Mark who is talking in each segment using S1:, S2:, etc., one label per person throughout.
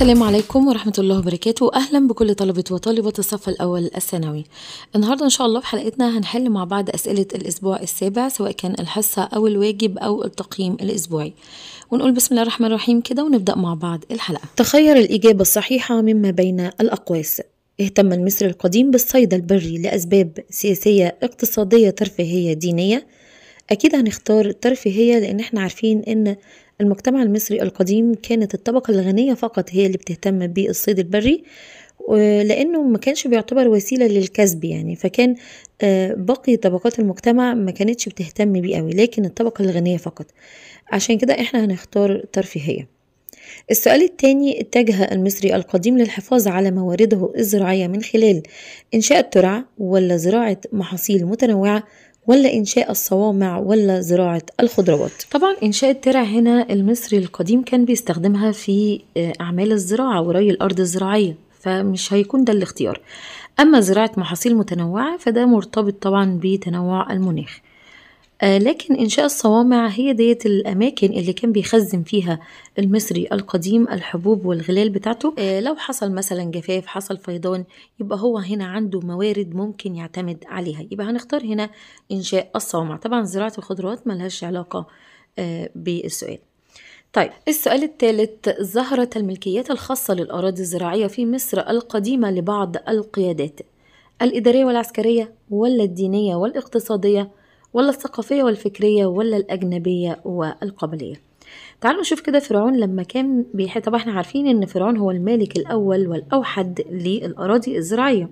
S1: السلام عليكم ورحمة الله وبركاته. أهلا بكل طلبة وطالبة الصف الأول الثانوي. النهاردة إن شاء الله في حلقتنا هنحل مع بعض أسئلة الأسبوع السابع، سواء كان الحصة أو الواجب أو التقييم الأسبوعي. ونقول بسم الله الرحمن الرحيم كده ونبدأ مع بعض الحلقة. تخير الإجابة الصحيحة مما بين الأقواس. اهتم المصري القديم بالصيد البري لأسباب سياسية، اقتصادية، ترفيهية، دينية. أكيد هنختار الترفيهية، لأن احنا عارفين إن المجتمع المصري القديم كانت الطبقة الغنية فقط هي اللي بتهتم بالصيد البري، لأنه ما كانش بيعتبر وسيلة للكسب يعني، فكان باقي طبقات المجتمع ما كانتش بتهتم بيه قوي، لكن الطبقة الغنية فقط. عشان كده احنا هنختار ترفيهية. السؤال الثاني: اتجه المصري القديم للحفاظ على موارده الزراعية من خلال إنشاء الترع، ولا زراعة محاصيل متنوعة، ولا إنشاء الصوامع، ولا زراعة الخضروات؟ طبعا إنشاء الترع هنا المصري القديم كان بيستخدمها في أعمال الزراعة وري الأرض الزراعية، فمش هيكون ده الاختيار. أما زراعة محاصيل متنوعة فده مرتبط طبعا بتنوع المناخ. لكن إنشاء الصوامع هي ديت الأماكن اللي كان بيخزن فيها المصري القديم الحبوب والغلال بتاعته. لو حصل مثلا جفاف، حصل فيضان، يبقى هو هنا عنده موارد ممكن يعتمد عليها، يبقى هنختار هنا إنشاء الصوامع. طبعا زراعة الخضروات ملهاش علاقة بالسؤال. طيب السؤال الثالث: ظهرت الملكيات الخاصة للأراضي الزراعية في مصر القديمة لبعض القيادات الإدارية والعسكرية، ولا الدينية والاقتصادية، ولا الثقافية والفكرية، ولا الأجنبية والقبلية؟ تعالوا نشوف كده فرعون لما كان طبعا احنا عارفين ان فرعون هو المالك الأول والأوحد للأراضي الزراعية،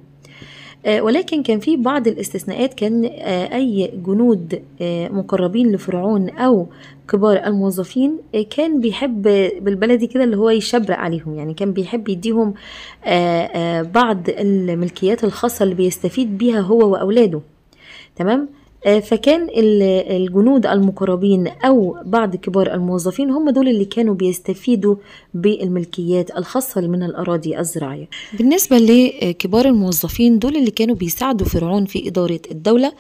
S1: ولكن كان في بعض الاستثناءات. كان أي جنود مقربين لفرعون أو كبار الموظفين كان بيحب بالبلدي كده اللي هو يشبرق عليهم، يعني كان بيحب يديهم بعض الملكيات الخاصة اللي بيستفيد بيها هو وأولاده. تمام. فكان الجنود المقربين أو بعض كبار الموظفين هم دول اللي كانوا بيستفيدوا بالملكيات الخاصة من الأراضي الزراعية. بالنسبة لكبار الموظفين دول اللي كانوا بيساعدوا فرعون في إدارة الدولة،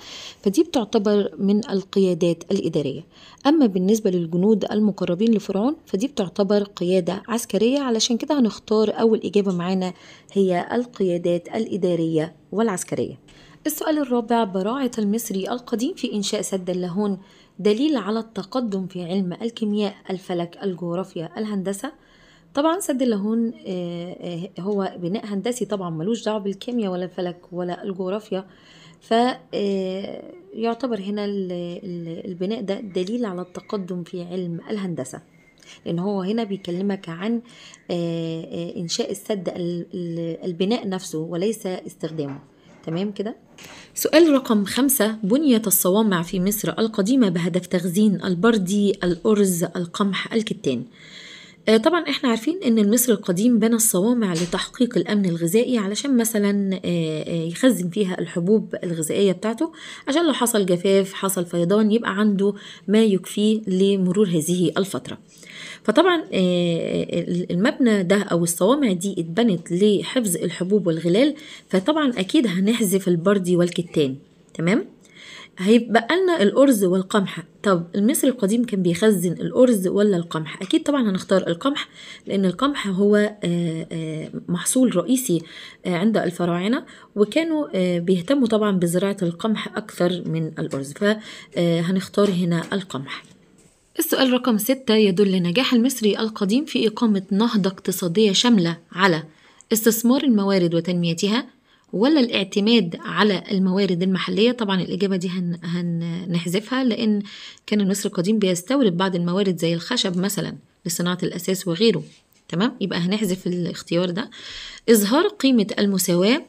S1: فدي بتعتبر من القيادات الإدارية. أما بالنسبة للجنود المقربين لفرعون فدي بتعتبر قيادة عسكرية، علشان كده هنختار أول إجابة معانا هي القيادات الإدارية والعسكرية. السؤال الرابع: براعة المصري القديم في إنشاء سد اللاهون دليل على التقدم في علم الكيمياء، الفلك، الجغرافيا، الهندسة. طبعا سد اللاهون هو بناء هندسي، طبعا ملوش دعوة بالكيمياء ولا الفلك ولا الجغرافيا، فيعتبر هنا البناء ده دليل على التقدم في علم الهندسة، لأن هو هنا بيكلمك عن إنشاء السد، البناء نفسه وليس استخدامه. تمام كده. سؤال رقم 5: بنيت الصوامع في مصر القديمة بهدف تخزين البردي، الأرز، القمح، الكتان. طبعا احنا عارفين ان المصري القديم بنى الصوامع لتحقيق الامن الغذائي، علشان مثلا يخزن فيها الحبوب الغذائية بتاعته، عشان لو حصل جفاف، حصل فيضان، يبقى عنده ما يكفيه لمرور هذه الفترة. فطبعا المبنى ده او الصوامع دي اتبنت لحفظ الحبوب والغلال، فطبعا اكيد هنحذف البردي والكتان. تمام. هيبقى لنا الأرز والقمح. طب المصري القديم كان بيخزن الأرز ولا القمح؟ أكيد طبعا هنختار القمح، لأن القمح هو محصول رئيسي عند الفراعنة، وكانوا بيهتموا طبعا بزراعة القمح أكثر من الأرز، فهنختار هنا القمح. السؤال رقم 6: يدل نجاح المصري القديم في إقامة نهضة اقتصادية شاملة على استثمار الموارد وتنميتها، ولا الاعتماد على الموارد المحلية؟ طبعا الإجابة دي هنحذفها، لأن كان المصري القديم بيستورد بعض الموارد زي الخشب مثلا لصناعة الأساس وغيره. تمام، يبقى هنحذف الاختيار ده. إظهار قيمة المساواة،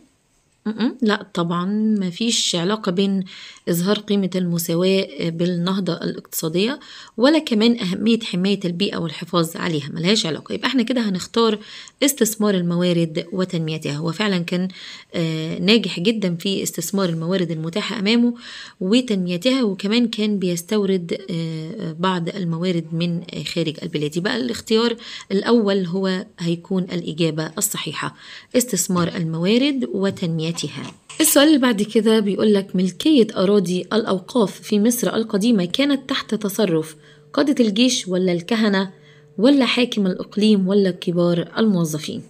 S1: لا طبعا ما فيش علاقة بين إظهار قيمة المساواة بالنهضة الاقتصادية، ولا كمان أهمية حماية البيئة والحفاظ عليها، ملهاش علاقة. يبقى احنا كده هنختار استثمار الموارد وتنميتها. هو فعلا كان ناجح جدا في استثمار الموارد المتاحة أمامه وتنميتها، وكمان كان بيستورد بعض الموارد من خارج البلاد. يبقى الاختيار الأول هو هيكون الإجابة الصحيحة، استثمار الموارد وتنميتها. السؤال اللي بعد كده بيقول لك: ملكية أراضي الأوقاف في مصر القديمة كانت تحت تصرف قادة الجيش، ولا الكهنة، ولا حاكم الإقليم ولا كبار الموظفين؟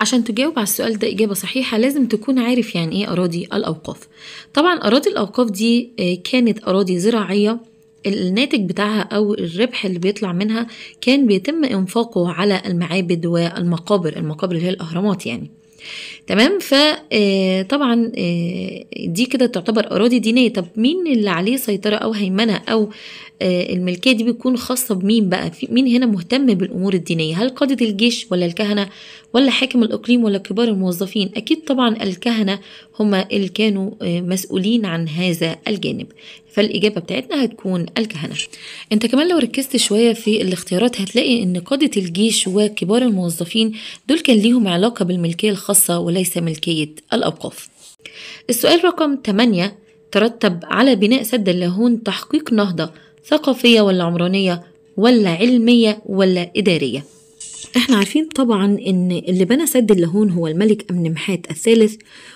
S1: عشان تجاوب على السؤال ده إجابة صحيحة لازم تكون عارف يعني إيه أراضي الأوقاف. طبعا أراضي الأوقاف دي كانت أراضي زراعية الناتج بتاعها أو الربح اللي بيطلع منها كان بيتم إنفاقه على المعابد والمقابر، المقابر اللي هي الأهرامات يعني. تمام. فطبعا دي كده تعتبر أراضي دينية. طب مين اللي عليه سيطرة أو هيمنة أو الملكية دي بيكون خاصة بمين بقى؟ مين هنا مهتم بالأمور الدينية؟ هل قادة الجيش ولا الكهنة ولا حاكم الإقليم ولا كبار الموظفين؟ أكيد طبعا الكهنة هم اللي كانوا مسؤولين عن هذا الجانب، فالإجابة بتاعتنا هتكون الكهنة. انت كمان لو ركزت شوية في الاختيارات هتلاقي ان قادة الجيش وكبار الموظفين دول كان ليهم علاقة بالملكية الخاصة وليس ملكية الأوقاف. السؤال رقم 8: ترتب على بناء سد اللاهون تحقيق نهضة ثقافية ولا عمرانية ولا علمية ولا إدارية؟ احنا عارفين طبعا ان اللي بنى سد اللاهون هو الملك أمنمحات الثالث،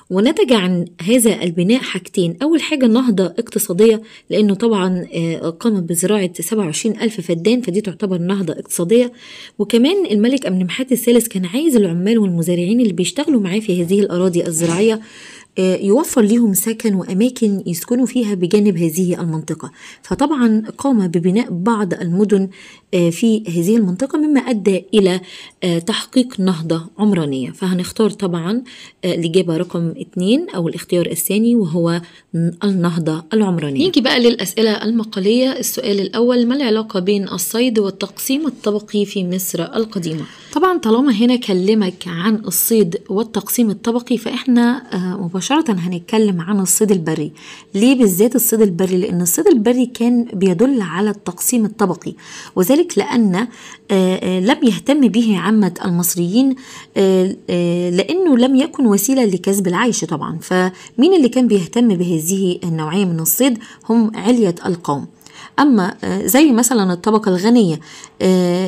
S1: ونتج عن هذا البناء حاجتين. أول حاجة نهضة اقتصادية، لأنه طبعا قام بزراعة 27 ألف فدان، فدي تعتبر نهضة اقتصادية. وكمان الملك أمنمحات الثالث كان عايز العمال والمزارعين اللي بيشتغلوا معاه في هذه الأراضي الزراعية يوفر لهم سكن وأماكن يسكنوا فيها بجانب هذه المنطقة، فطبعا قام ببناء بعض المدن في هذه المنطقة مما أدى إلى تحقيق نهضة عمرانية. فهنختار طبعا الإجابة رقم 2 أو الاختيار الثاني وهو النهضة العمرانية. نيجي بقى للأسئلة المقالية. السؤال الأول: ما العلاقة بين الصيد والتقسيم الطبقي في مصر القديمة؟ طبعا طالما هنا كلمك عن الصيد والتقسيم الطبقي فإحنا مباشرة هنتكلم عن الصيد البري. ليه بالذات الصيد البري؟ لأن الصيد البري كان بيدل على التقسيم الطبقي، وذلك لأن لم يهتم به عامة المصريين لأنه لم يكن وسيلة لكسب العيش طبعا. فمين اللي كان بيهتم بهذه النوعية من الصيد؟ هم علية القوم. أما زي مثلا الطبقة الغنية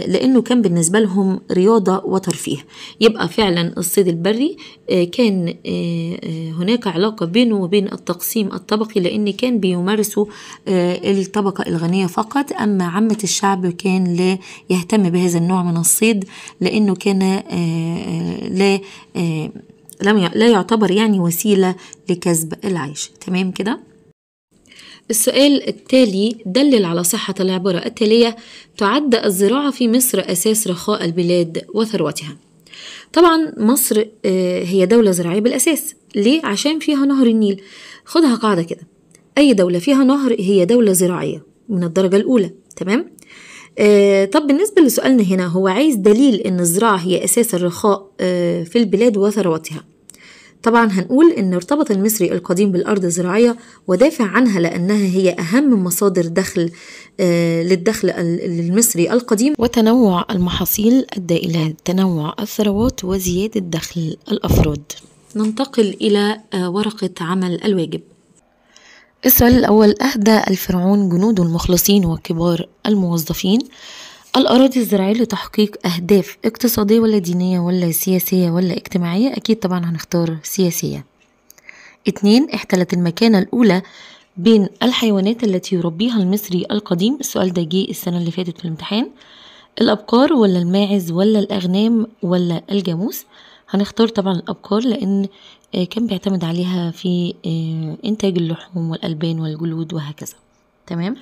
S1: لأنه كان بالنسبة لهم رياضة وترفيه. يبقى فعلا الصيد البري كان هناك علاقة بينه وبين التقسيم الطبقي، لأن كان بيمارسوا الطبقة الغنية فقط، أما عامة الشعب كان لا يهتم بهذا النوع من الصيد لأنه كان لا يعتبر يعني وسيلة لكسب العيش. تمام كده؟ السؤال التالي: دلل على صحة العبارة التالية: تعد الزراعة في مصر أساس رخاء البلاد وثروتها. طبعا مصر هي دولة زراعية بالأساس. ليه؟ عشان فيها نهر النيل. خدها قاعدة كده: أي دولة فيها نهر هي دولة زراعية من الدرجة الأولى. تمام؟ طب بالنسبة لسؤالنا هنا، هو عايز دليل أن الزراعة هي أساس الرخاء في البلاد وثروتها. طبعا هنقول ان ارتبط المصري القديم بالارض الزراعيه ودافع عنها لانها هي اهم مصادر دخل للدخل المصري القديم، وتنوع المحاصيل ادى الى تنوع الثروات وزياده دخل الافراد. ننتقل الى ورقه عمل الواجب. السؤال الاول: اهدى الفرعون جنوده المخلصين وكبار الموظفين الأراضي الزراعية لتحقيق أهداف اقتصادية ولا دينية ولا سياسية ولا اجتماعية؟ أكيد طبعا هنختار سياسية. 2: احتلت المكانة الأولى بين الحيوانات التي يربيها المصري القديم. السؤال ده جه السنة اللي فاتت في الامتحان. الأبقار ولا الماعز ولا الأغنام ولا الجاموس؟ هنختار طبعا الأبقار لأن كان بيعتمد عليها في إنتاج اللحوم والألبان والجلود وهكذا. تمام؟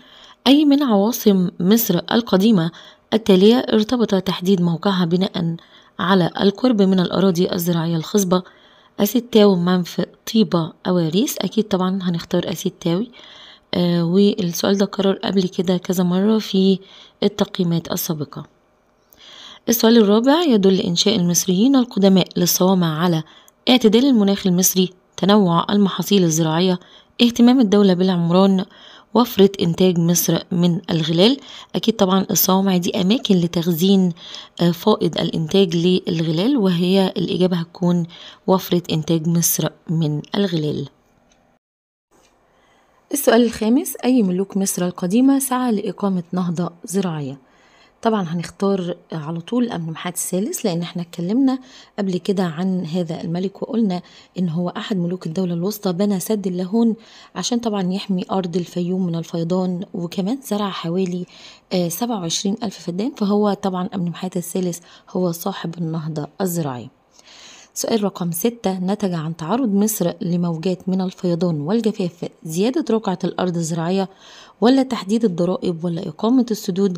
S1: أي من عواصم مصر القديمة التالية ارتبط تحديد موقعها بناء على القرب من الأراضي الزراعية الخصبة؟ أسيتاو، منف، طيبة، أواريس؟ أكيد طبعا هنختار أسيتاوي. والسؤال ده قرر قبل كده كذا مرة في التقييمات السابقة. السؤال الرابع: يدل إنشاء المصريين القدماء للصوامع على اعتدال المناخ المصري، تنوع المحاصيل الزراعية، اهتمام الدولة بالعمران، وفرة إنتاج مصر من الغلال؟ أكيد طبعا الصوامع دي أماكن لتخزين فائض الإنتاج للغلال، وهي الإجابة هتكون وفرة إنتاج مصر من الغلال. السؤال الخامس: أي ملوك مصر القديمة سعى لإقامة نهضة زراعية؟ طبعا هنختار على طول أمنمحات الثالث، لأن احنا اتكلمنا قبل كده عن هذا الملك وقلنا إن هو أحد ملوك الدولة الوسطى، بنى سد اللاهون عشان طبعا يحمي أرض الفيوم من الفيضان، وكمان زرع حوالي 27,000 فدان. فهو طبعا أمنمحات الثالث هو صاحب النهضة الزراعية. سؤال رقم 6: نتج عن تعرض مصر لموجات من الفيضان والجفاف زيادة رقعة الأرض الزراعية، ولا تحديد الضرائب، ولا إقامة السدود،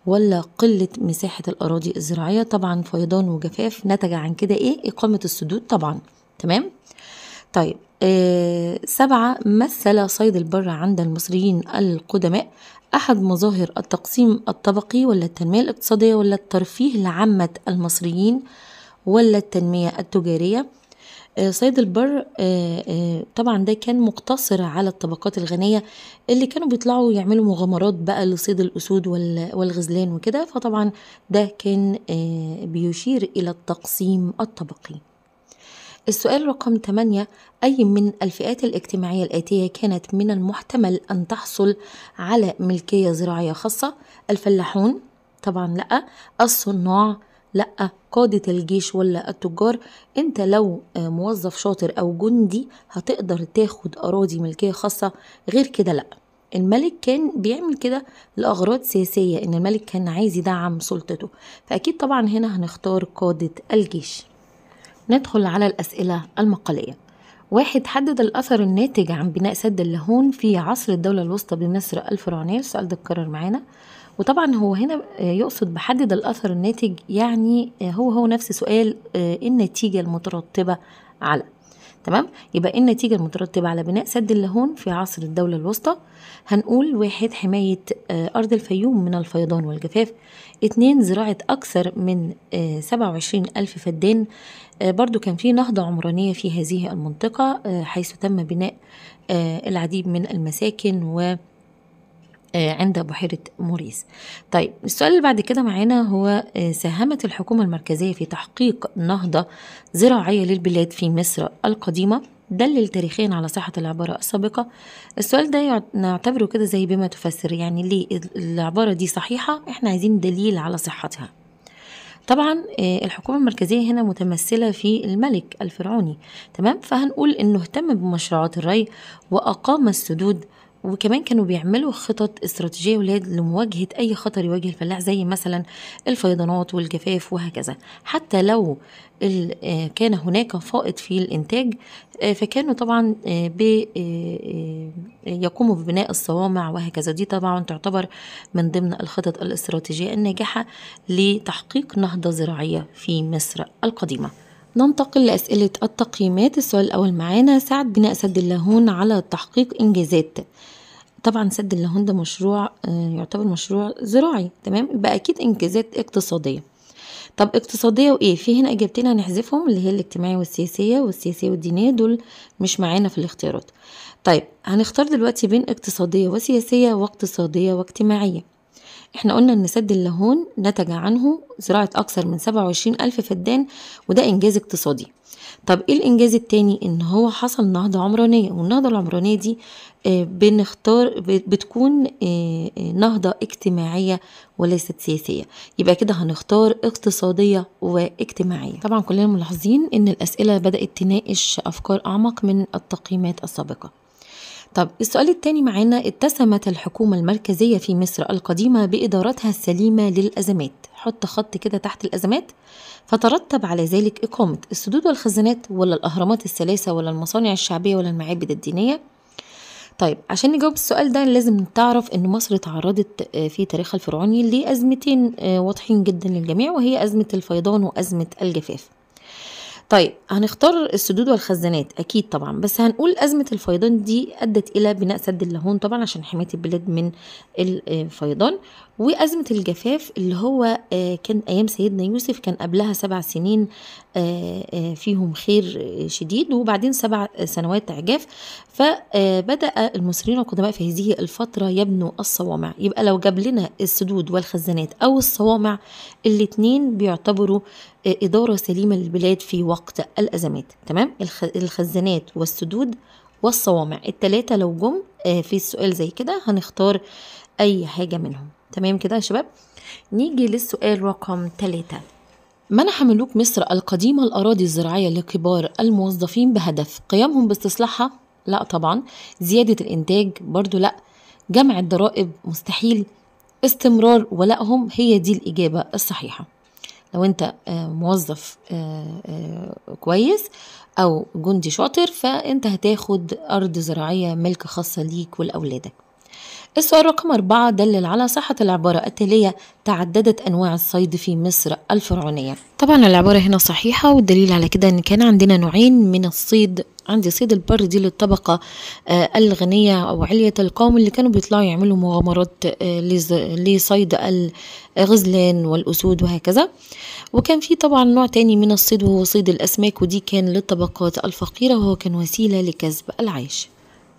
S1: ولا قلة مساحة الأراضي الزراعية؟ طبعا فيضان وجفاف، نتج عن كده إيه؟ إقامة السدود طبعا. تمام. طيب 7: مثل صيد البر عند المصريين القدماء أحد مظاهر التقسيم الطبقي، ولا التنمية الاقتصادية، ولا الترفيه لعامة المصريين، ولا التنمية التجارية؟ صيد البر طبعا ده كان مقتصر على الطبقات الغنية اللي كانوا بيطلعوا يعملوا مغامرات بقى لصيد الأسود والغزلان وكده، فطبعا ده كان بيشير إلى التقسيم الطبقي. السؤال رقم 8: أي من الفئات الاجتماعية الآتية كانت من المحتمل أن تحصل على ملكية زراعية خاصة؟ الفلاحون؟ طبعا لأ. الصناع؟ لأ. قادة الجيش ولا التجار؟ انت لو موظف شاطر أو جندي هتقدر تاخد أراضي ملكية خاصة، غير كده لأ. الملك كان بيعمل كده لأغراض سياسية، إن الملك كان عايز يدعم سلطته، فأكيد طبعا هنا هنختار قادة الجيش. ندخل على الأسئلة المقالية. 1: حدد الأثر الناتج عن بناء سد اللاهون في عصر الدولة الوسطى بمصر الفرعونية. السؤال ده اتكرر معانا، وطبعا هو هنا يقصد بحدد الأثر الناتج، يعني هو نفس سؤال النتيجة المترتبة على. تمام. يبقى النتيجة المترتبة على بناء سد اللاهون في عصر الدولة الوسطى، هنقول 1: حماية أرض الفيوم من الفيضان والجفاف. 2: زراعة أكثر من 27,000 فدان. برضو كان في نهضة عمرانية في هذه المنطقة، حيث تم بناء العديد من المساكن و عند بحيرة موريس. طيب السؤال اللي بعد كده معانا هو: ساهمت الحكومة المركزية في تحقيق نهضة زراعية للبلاد في مصر القديمة؟ دلل تاريخيا على صحة العبارة السابقة. السؤال ده نعتبره كده زي بما تفسر، يعني ليه العبارة دي صحيحة، احنا عايزين دليل على صحتها. طبعا الحكومة المركزية هنا متمثلة في الملك الفرعوني. تمام. فهنقول انه اهتم بمشروعات الري وأقام السدود، وكمان كانوا بيعملوا خطط استراتيجية ولاد لمواجهة أي خطر يواجه الفلاح، زي مثلا الفيضانات والجفاف وهكذا. حتى لو كان هناك فائض في الإنتاج، فكانوا طبعا يقوموا ببناء الصوامع وهكذا. دي طبعا تعتبر من ضمن الخطط الاستراتيجية الناجحة لتحقيق نهضة زراعية في مصر القديمة. ننتقل لأسئلة التقييمات. السؤال الأول معانا: ساعد بناء سد اللاهون على تحقيق إنجازات. طبعا سد اللاهون ده مشروع يعتبر مشروع زراعي. تمام. يبقى أكيد إنجازات اقتصادية. طب اقتصادية وإيه؟ في هنا إجابتين هنحذفهم، اللي هي الاجتماعية والسياسية والدينية، دول مش معانا في الاختيارات. طيب هنختار دلوقتي بين اقتصادية وسياسية واقتصادية واجتماعية. احنا قلنا ان سد اللاهون نتج عنه زراعة اكثر من 27,000 فدان، وده انجاز اقتصادي. طب ايه الانجاز التاني؟ ان هو حصل نهضة عمرانية، والنهضة العمرانية دي بتكون نهضة اجتماعية وليست سياسية. يبقى كده هنختار اقتصادية واجتماعية. طبعا كلنا ملاحظين ان الاسئلة بدأت تناقش افكار اعمق من التقييمات السابقة. طب السؤال الثاني معانا: اتسمت الحكومة المركزية في مصر القديمة بإدارتها السليمة للأزمات. حط خط كده تحت الأزمات. فترتب على ذلك إقامة السدود والخزانات، ولا الأهرامات الثلاثة، ولا المصانع الشعبية، ولا المعابد الدينية؟ طيب عشان نجاوب السؤال ده لازم تعرف ان مصر تعرضت في تاريخها الفرعوني لأزمتين واضحين جدا للجميع، وهي أزمة الفيضان وأزمة الجفاف. طيب هنختار السدود والخزانات أكيد طبعا، بس هنقول أزمة الفيضان دي أدت إلى بناء سد اللاهون طبعا عشان حماية البلاد من الفيضان. وأزمة الجفاف اللي هو كان أيام سيدنا يوسف، كان قبلها 7 سنين فيهم خير شديد، وبعدين 7 سنوات عجاف. فبدأ المصريين القدماء في هذه الفترة يبنوا الصوامع. يبقى لو جاب لنا السدود والخزانات أو الصوامع، الاتنين بيعتبروا إدارة سليمة للبلاد في وقت الأزمات. تمام. الخزانات والسدود والصوامع التلاتة لو جم في السؤال زي كده هنختار أي حاجة منهم. تمام كده يا شباب. نيجي للسؤال رقم 3. منح ملوك مصر القديمة الأراضي الزراعية لكبار الموظفين بهدف قيامهم باستصلاحها؟ لا طبعا. زيادة الإنتاج؟ برضو لا. جمع الضرائب؟ مستحيل. استمرار ولائهم؟ هي دي الإجابة الصحيحة. لو أنت موظف كويس أو جندي شاطر فأنت هتاخد أرض زراعية ملك خاصة ليك ولأولادك. السؤال رقم 4 دلل على صحة العبارة التالية: تعددت أنواع الصيد في مصر الفرعونية. طبعا العبارة هنا صحيحة، والدليل على كده أن كان عندنا نوعين من الصيد. عندي صيد البر دي للطبقة الغنية أو علية القوم اللي كانوا بيطلعوا يعملوا مغامرات لصيد الغزلان والأسود وهكذا. وكان في طبعا نوع تاني من الصيد وهو صيد الأسماك، ودي كان للطبقات الفقيرة وهو كان وسيلة لكسب العيش.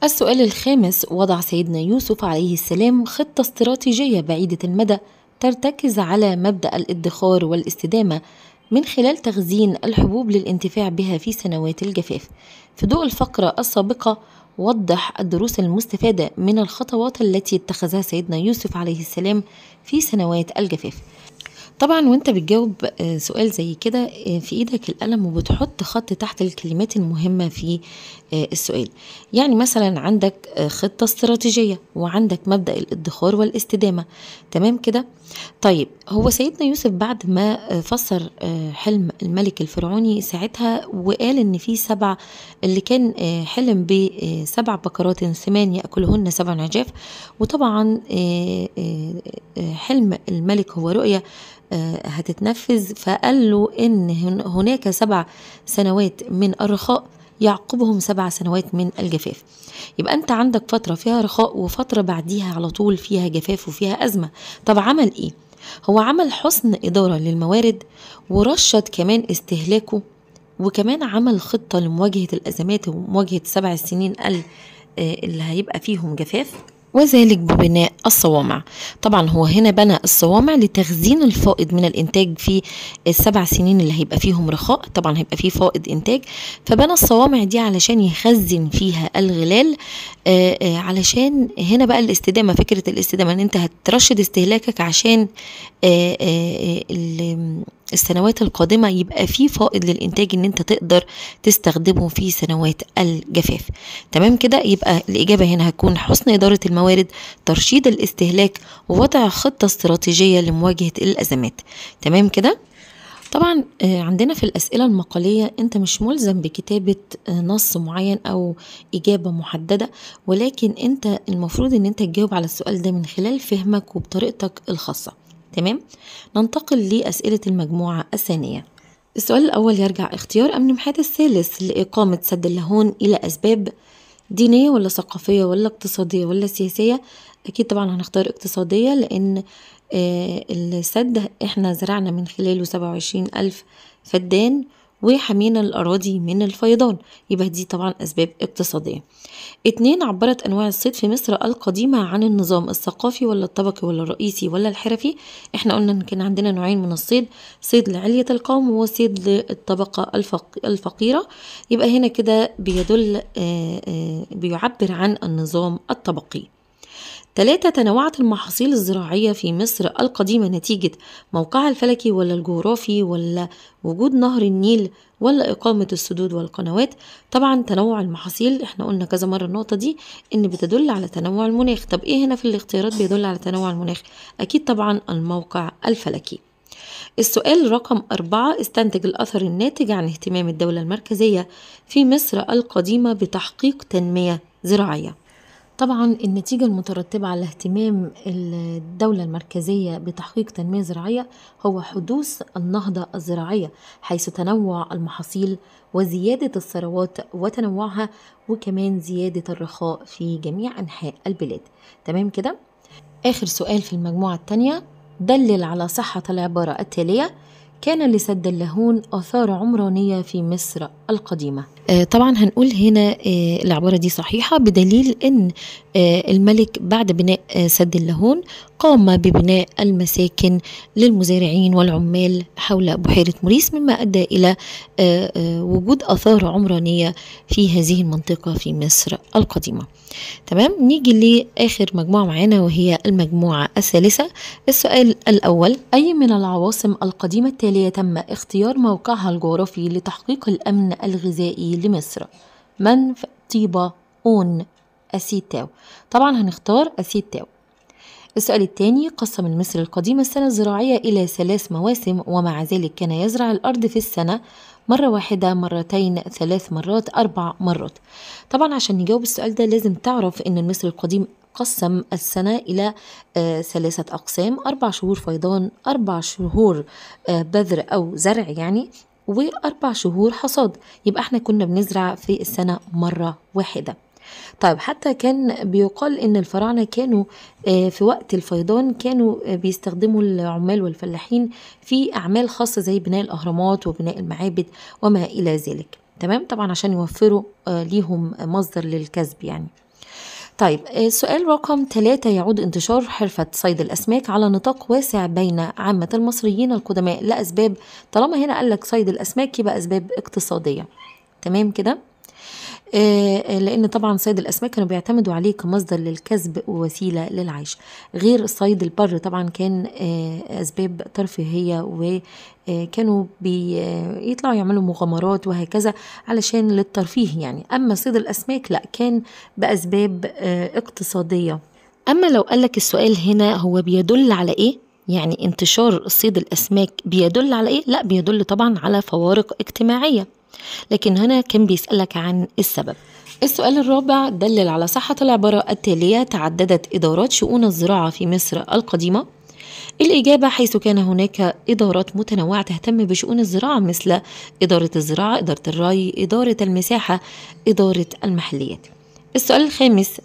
S1: السؤال الخامس: وضع سيدنا يوسف عليه السلام خطة استراتيجية بعيدة المدى ترتكز على مبدأ الادخار والاستدامة من خلال تخزين الحبوب للانتفاع بها في سنوات الجفاف. في ضوء الفقرة السابقة وضح الدروس المستفادة من الخطوات التي اتخذها سيدنا يوسف عليه السلام في سنوات الجفاف. طبعا وانت بتجاوب سؤال زي كده في ايدك القلم وبتحط خط تحت الكلمات المهمة في السؤال. يعني مثلا عندك خطة استراتيجية وعندك مبدأ الادخار والاستدامة، تمام كده؟ طيب هو سيدنا يوسف بعد ما فسر حلم الملك الفرعوني ساعتها وقال ان في 7 اللي كان حلم ب7 بقرات سمان يأكلهن 7 عجاف، وطبعا حلم الملك هو رؤية هتتنفذ، فقال له ان هناك 7 سنوات من الرخاء يعقبهم 7 سنوات من الجفاف. يبقى انت عندك فترة فيها رخاء وفترة بعديها على طول فيها جفاف وفيها أزمة. طب عمل ايه؟ هو عمل حسن إدارة للموارد ورشد كمان استهلاكه، وكمان عمل خطة لمواجهة الأزمات ومواجهة 7 سنين اللي هيبقى فيهم جفاف، وذلك ببناء الصوامع. طبعا هو هنا بنى الصوامع لتخزين الفائض من الانتاج في ال7 سنين اللي هيبقى فيهم رخاء، طبعا هيبقى فيه فائض انتاج، فبنى الصوامع دي علشان يخزن فيها الغلال. علشان هنا بقى الاستدامة، فكرة الاستدامة ان انت هترشد استهلاكك عشان السنوات القادمة يبقى فيه فائض للإنتاج ان انت تقدر تستخدمه في سنوات الجفاف. تمام كده؟ يبقى الإجابة هنا هتكون حسن إدارة الموارد، ترشيد الاستهلاك، ووضع خطة استراتيجية لمواجهة الأزمات. تمام كده؟ طبعا عندنا في الأسئلة المقالية انت مش ملزم بكتابة نص معين أو إجابة محددة، ولكن انت المفروض ان انت تجاوب على السؤال ده من خلال فهمك وبطريقتك الخاصة. تمام؟ ننتقل لأسئلة المجموعة الثانية. السؤال الأول يرجع: اختيار أمنمحات الثالث لإقامة سد اللاهون إلى أسباب دينية ولا ثقافية ولا اقتصادية ولا سياسية؟ أكيد طبعا هنختار اقتصادية، لأن السد احنا زرعنا من خلاله 27,000 فدان وحمينا الأراضي من الفيضان، يبقى دي طبعا أسباب اقتصادية. 2: عبرت أنواع الصيد في مصر القديمة عن النظام الثقافي ولا الطبقي ولا الرئيسي ولا الحرفي؟ احنا قلنا ان كان عندنا نوعين من الصيد: صيد لعلية القوم وصيد للطبقة الفقيرة. يبقى هنا كده بيدل بيعبر عن النظام الطبقي. 3: تنوعت المحاصيل الزراعية في مصر القديمة نتيجة موقعها الفلكي ولا الجغرافي ولا وجود نهر النيل ولا إقامة السدود والقنوات؟ طبعا تنوع المحاصيل احنا قلنا كذا مرة النقطة دي ان بتدل على تنوع المناخ. طب ايه هنا في الاختيارات بيدل على تنوع المناخ؟ اكيد طبعا الموقع الفلكي. السؤال رقم 4: استنتج الأثر الناتج عن اهتمام الدولة المركزية في مصر القديمة بتحقيق تنمية زراعية. طبعا النتيجة المترتبة على اهتمام الدولة المركزية بتحقيق تنمية زراعية هو حدوث النهضة الزراعية، حيث تنوع المحاصيل وزيادة الثروات وتنوعها، وكمان زيادة الرخاء في جميع أنحاء البلاد. تمام كده؟ آخر سؤال في المجموعة الثانية: دلل على صحة العبارة التالية: كان لسد اللاهون آثار عمرانية في مصر القديمة. طبعا هنقول هنا العبارة دي صحيحة بدليل ان الملك بعد بناء سد اللاهون قام ببناء المساكن للمزارعين والعمال حول بحيرة موريس، مما أدى إلى وجود آثار عمرانية في هذه المنطقة في مصر القديمة. تمام، نيجي لآخر مجموعة معانا وهي المجموعة الثالثة. السؤال الأول: أي من العواصم القديمة التالية تم اختيار موقعها الجغرافي لتحقيق الأمن الغذائي لمصر؟ منف، طيبة، أون، أسيتاو. طبعا هنختار أسيتاو. السؤال الثاني: قسم المصري القديم السنة الزراعية إلى 3 مواسم، ومع ذلك كان يزرع الأرض في السنة مرة واحدة، مرتين، 3 مرات، 4 مرات. طبعا عشان نجاوب السؤال ده لازم تعرف إن المصري القديم قسم السنة إلى 3 أقسام: 4 شهور فيضان، 4 شهور بذر أو زرع يعني، و4 شهور حصاد. يبقى احنا كنا بنزرع في السنة مرة واحدة. طيب، حتى كان بيقال ان الفراعنة كانوا في وقت الفيضان كانوا بيستخدموا العمال والفلاحين في اعمال خاصة زي بناء الاهرامات وبناء المعابد وما الى ذلك. تمام، طبعا عشان يوفروا ليهم مصدر للكسب يعني. طيب، السؤال رقم 3: يعود انتشار حرفة صيد الأسماك على نطاق واسع بين عامة المصريين القدماء لأسباب، طالما هنا قالك صيد الأسماك يبقى أسباب اقتصادية. تمام كده، لأن طبعا صيد الأسماك كانوا بيعتمدوا عليه كمصدر للكسب ووسيلة للعيش، غير صيد البر طبعا كان أسباب ترفيهية، وكانوا بيطلعوا يعملوا مغامرات وهكذا علشان للترفيه يعني. أما صيد الأسماك لا، كان بأسباب اقتصادية. أما لو قالك السؤال هنا هو بيدل على إيه؟ يعني انتشار صيد الأسماك بيدل على إيه؟ لا، بيدل طبعا على فوارق اجتماعية، لكن هنا كان بيسألك عن السبب. السؤال الرابع: دلل على صحة العبارة التالية: تعددت إدارات شؤون الزراعة في مصر القديمة. الإجابة: حيث كان هناك إدارات متنوعة تهتم بشؤون الزراعة، مثل إدارة الزراعة، إدارة الري، إدارة المساحة، إدارة المحليات. السؤال الخامس: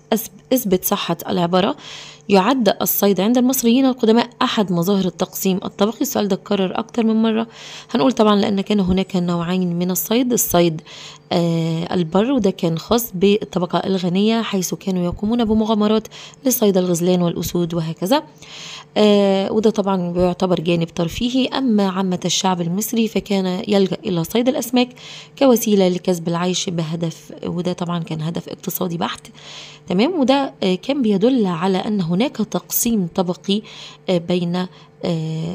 S1: اثبت صحة العبارة: يعد الصيد عند المصريين القدماء أحد مظاهر التقسيم الطبقي. السؤال ده اتكرر أكتر من مرة. هنقول طبعا لأن كان هناك نوعين من الصيد: الصيد البر، وده كان خاص بالطبقة الغنية حيث كانوا يقومون بمغامرات لصيد الغزلان والأسود وهكذا، وده طبعا بيعتبر جانب ترفيهي. أما عامة الشعب المصري فكان يلجأ إلى صيد الأسماك كوسيلة لكسب العيش بهدف، وده طبعا كان هدف اقتصادي بحت. تمام، وده كان بيدل على أن هناك تقسيم طبقي بين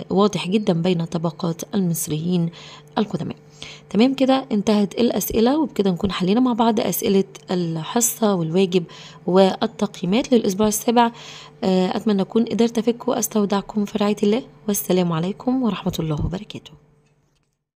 S1: واضح جدا بين طبقات المصريين القدماء. تمام كده، انتهت الأسئلة، وبكده نكون حلينا مع بعض أسئلة الحصة والواجب والتقييمات للأسبوع السابع. أتمنى أكون قدرت أفك وأستودعكم في رعاية الله، والسلام عليكم ورحمة الله وبركاته.